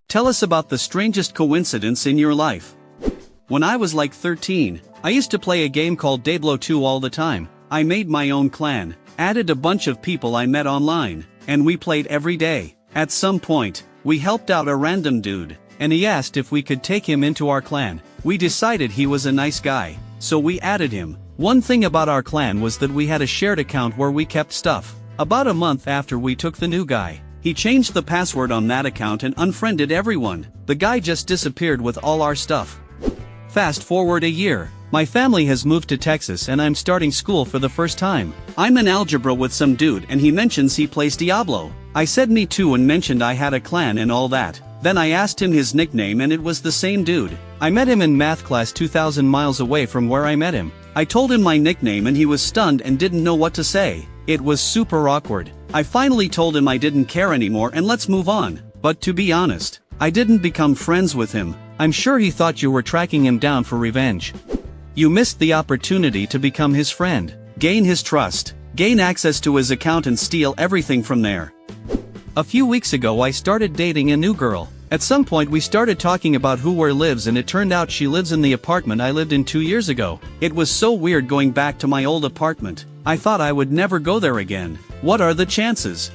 Tell us about the strangest coincidence in your life. When I was like 13, I used to play a game called Diablo 2 all the time. I made my own clan, added a bunch of people I met online, and we played every day. At some point, we helped out a random dude, and he asked if we could take him into our clan. We decided he was a nice guy, so we added him. One thing about our clan was that we had a shared account where we kept stuff. About a month after we took the new guy, he changed the password on that account and unfriended everyone. The guy just disappeared with all our stuff. Fast forward a year. My family has moved to Texas and I'm starting school for the first time. I'm in algebra with some dude and he mentions he plays Diablo. I said me too and mentioned I had a clan and all that. Then I asked him his nickname and it was the same dude. I met him in math class 2,000 miles away from where I met him. I told him my nickname and he was stunned and didn't know what to say. It was super awkward. I finally told him I didn't care anymore and let's move on. But to be honest, I didn't become friends with him. I'm sure he thought you were tracking him down for revenge. You missed the opportunity to become his friend, gain his trust, gain access to his account and steal everything from there. A few weeks ago I started dating a new girl. At some point we started talking about who where lives and it turned out she lives in the apartment I lived in 2 years ago. It was so weird going back to my old apartment. I thought I would never go there again. What are the chances?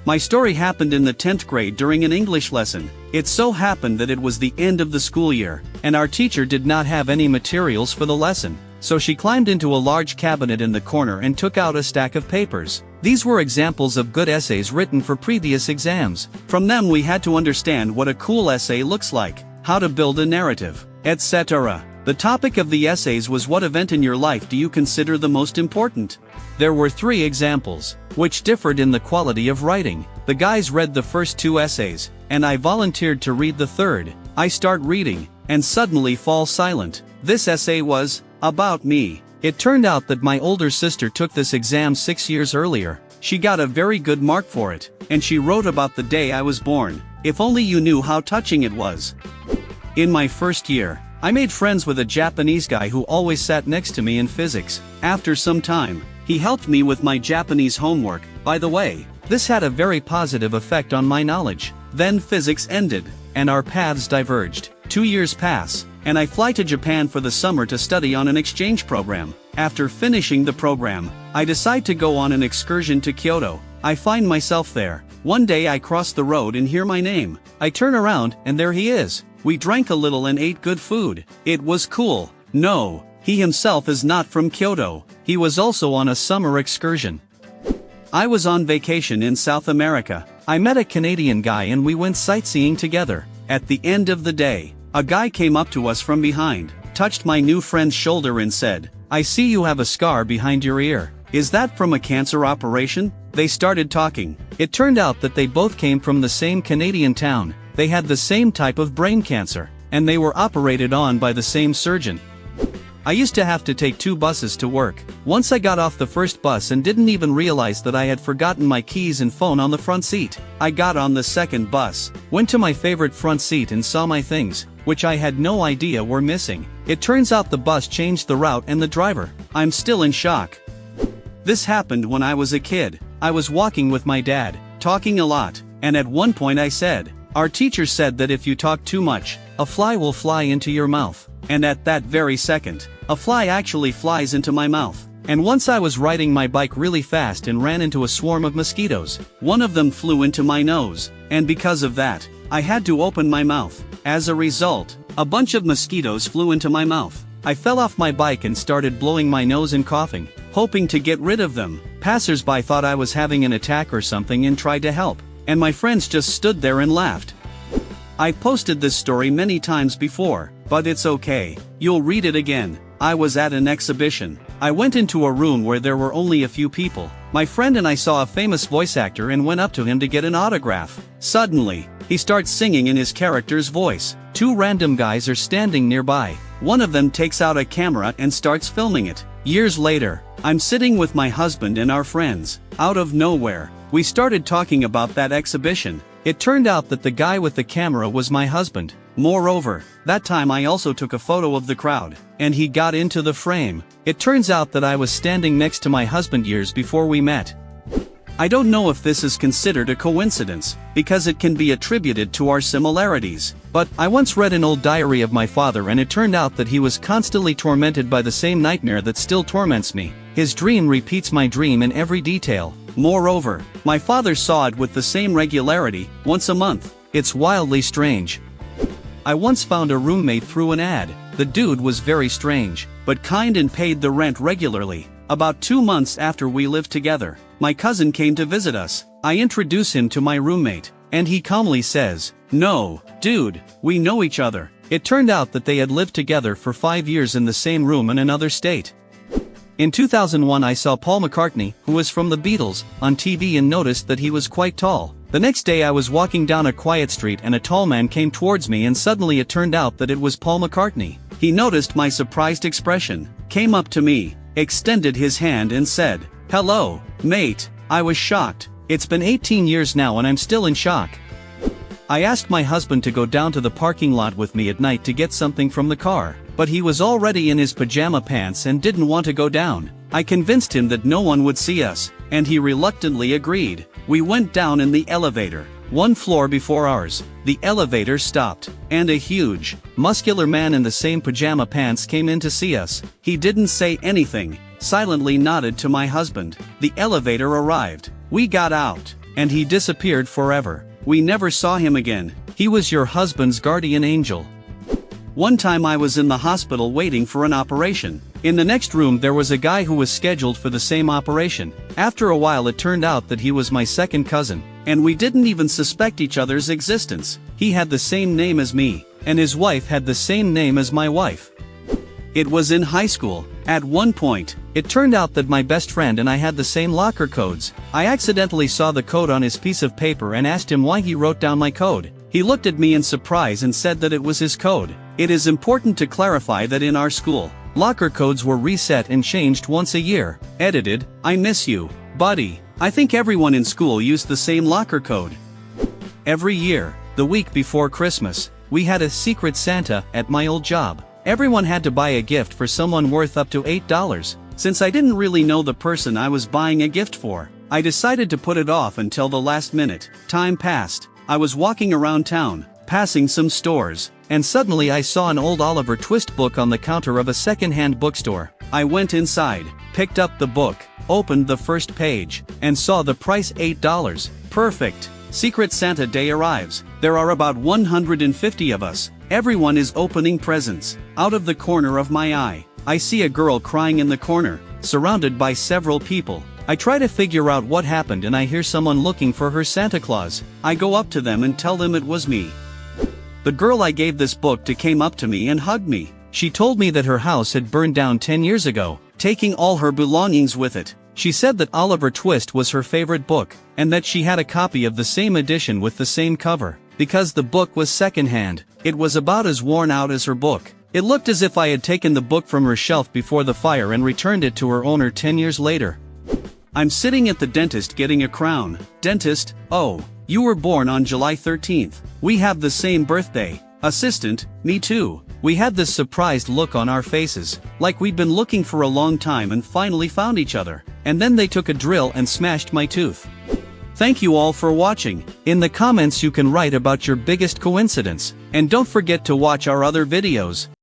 My story happened in the 10th grade during an English lesson. It so happened that it was the end of the school year, and our teacher did not have any materials for the lesson. So she climbed into a large cabinet in the corner and took out a stack of papers. These were examples of good essays written for previous exams. From them we had to understand what a cool essay looks like, how to build a narrative, etc. The topic of the essays was what event in your life do you consider the most important? There were 3 examples, which differed in the quality of writing. The guys read the first 2 essays, and I volunteered to read the third. I start reading, and suddenly fall silent. This essay was about me. It turned out that my older sister took this exam 6 years earlier. She got a very good mark for it, and she wrote about the day I was born. If only you knew how touching it was. In my first year, I made friends with a Japanese guy who always sat next to me in physics. After some time, he helped me with my Japanese homework. By the way, this had a very positive effect on my knowledge. Then physics ended, and our paths diverged. 2 years pass, and I fly to Japan for the summer to study on an exchange program. After finishing the program, I decide to go on an excursion to Kyoto. I find myself there. One day I cross the road and hear my name. I turn around, and there he is. We drank a little and ate good food. It was cool. No, he himself is not from Kyoto. He was also on a summer excursion. I was on vacation in South America. I met a Canadian guy and we went sightseeing together. At the end of the day, a guy came up to us from behind, touched my new friend's shoulder and said, "I see you have a scar behind your ear. Is that from a cancer operation?" They started talking. It turned out that they both came from the same Canadian town. They had the same type of brain cancer, and they were operated on by the same surgeon. I used to have to take 2 buses to work. Once I got off the first bus and didn't even realize that I had forgotten my keys and phone on the front seat. I got on the second bus, went to my favorite front seat and saw my things, which I had no idea were missing. It turns out the bus changed the route and the driver. I'm still in shock. This happened when I was a kid. I was walking with my dad, talking a lot, and at one point I said, "Our teacher said that if you talk too much, a fly will fly into your mouth." And at that very second, a fly actually flies into my mouth. And once I was riding my bike really fast and ran into a swarm of mosquitoes. One of them flew into my nose, and because of that, I had to open my mouth. As a result, a bunch of mosquitoes flew into my mouth. I fell off my bike and started blowing my nose and coughing, hoping to get rid of them. Passers-by thought I was having an attack or something and tried to help, and my friends just stood there and laughed. I posted this story many times before, but it's okay. You'll read it again. I was at an exhibition. I went into a room where there were only a few people. My friend and I saw a famous voice actor and went up to him to get an autograph. Suddenly, he starts singing in his character's voice. 2 random guys are standing nearby. One of them takes out a camera and starts filming it. Years later, I'm sitting with my husband and our friends. Out of nowhere, we started talking about that exhibition. It turned out that the guy with the camera was my husband. Moreover, that time I also took a photo of the crowd, and he got into the frame. It turns out that I was standing next to my husband years before we met. I don't know if this is considered a coincidence, because it can be attributed to our similarities, but I once read an old diary of my father and it turned out that he was constantly tormented by the same nightmare that still torments me. His dream repeats my dream in every detail. Moreover, my father saw it with the same regularity, once a month. It's wildly strange. I once found a roommate through an ad. The dude was very strange, but kind and paid the rent regularly. About 2 months after we lived together, my cousin came to visit us. I introduce him to my roommate, and he calmly says, "No, dude, we know each other." It turned out that they had lived together for 5 years in the same room in another state. In 2001 I saw Paul McCartney, who was from the Beatles, on TV and noticed that he was quite tall. The next day I was walking down a quiet street and a tall man came towards me and suddenly it turned out that it was Paul McCartney. He noticed my surprised expression, came up to me, extended his hand and said, "Hello, mate." I was shocked. It's been 18 years now and I'm still in shock. I asked my husband to go down to the parking lot with me at night to get something from the car, but he was already in his pajama pants and didn't want to go down. I convinced him that no one would see us, and he reluctantly agreed. We went down in the elevator, 1 floor before ours. The elevator stopped, and a huge, muscular man in the same pajama pants came in to see us. He didn't say anything, silently nodded to my husband. The elevator arrived. We got out, and he disappeared forever. We never saw him again. He was your husband's guardian angel. One time I was in the hospital waiting for an operation. In the next room there was a guy who was scheduled for the same operation. After a while it turned out that he was my second cousin, and we didn't even suspect each other's existence. He had the same name as me, and his wife had the same name as my wife. It was in high school. At one point, it turned out that my best friend and I had the same locker codes. I accidentally saw the code on his piece of paper and asked him why he wrote down my code. He looked at me in surprise and said that it was his code. It is important to clarify that in our school, locker codes were reset and changed once a year. Edited, I miss you, buddy. I think everyone in school used the same locker code. Every year, the week before Christmas, we had a secret Santa at my old job. Everyone had to buy a gift for someone worth up to $8. Since I didn't really know the person I was buying a gift for, I decided to put it off until the last minute. Time passed. I was walking around town, passing some stores, and suddenly I saw an old Oliver Twist book on the counter of a second-hand bookstore. I went inside, picked up the book, opened the first page, and saw the price $8. Perfect. Secret Santa Day arrives. There are about 150 of us. Everyone is opening presents. Out of the corner of my eye, I see a girl crying in the corner, surrounded by several people. I try to figure out what happened and I hear someone looking for her Santa Claus. I go up to them and tell them it was me. The girl I gave this book to came up to me and hugged me. She told me that her house had burned down 10 years ago, taking all her belongings with it. She said that Oliver Twist was her favorite book, and that she had a copy of the same edition with the same cover. Because the book was secondhand, it was about as worn out as her book. It looked as if I had taken the book from her shelf before the fire and returned it to her owner 10 years later. I'm sitting at the dentist getting a crown. Dentist, oh, you were born on July 13th. We have the same birthday. Assistant, me too. We had this surprised look on our faces, like we'd been looking for a long time and finally found each other. And then they took a drill and smashed my tooth. Thank you all for watching. In the comments you can write about your biggest coincidence. And don't forget to watch our other videos.